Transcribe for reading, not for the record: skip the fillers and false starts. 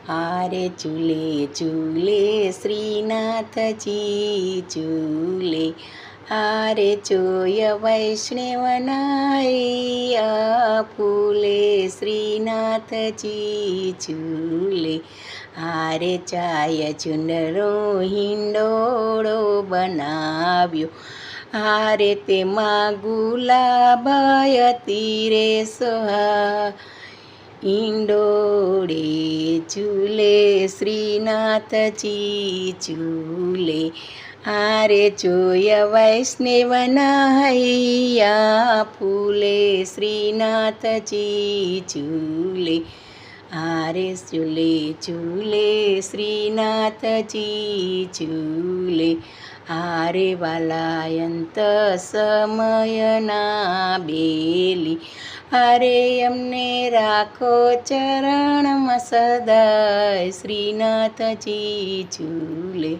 આરે ચૂલે ચૂલે શ્રીનાથજી ચૂલે આરે ચોય વૈષ્ણવનાય ફૂલે શ્રીનાથજી ચૂલે આરે ચાય ચુનરો હિંડોળો બનાવ્યો આરે તેમાં ગુલાબય તીરે સોહા ઈંડોળે ચૂલે શ્રીનાથજી ચૂલે આરે જોય વૈષ્ણવના હૈયા ફૂલે શ્રીનાથજી ચૂલે આરે ચૂલે ચૂલે શ્રીનાથજી ચૂલે આરે વાલાયંત સમયના બેલી અરે અમને રાખો ચરણમાં સદાય શ્રીનાથજી ચૂલે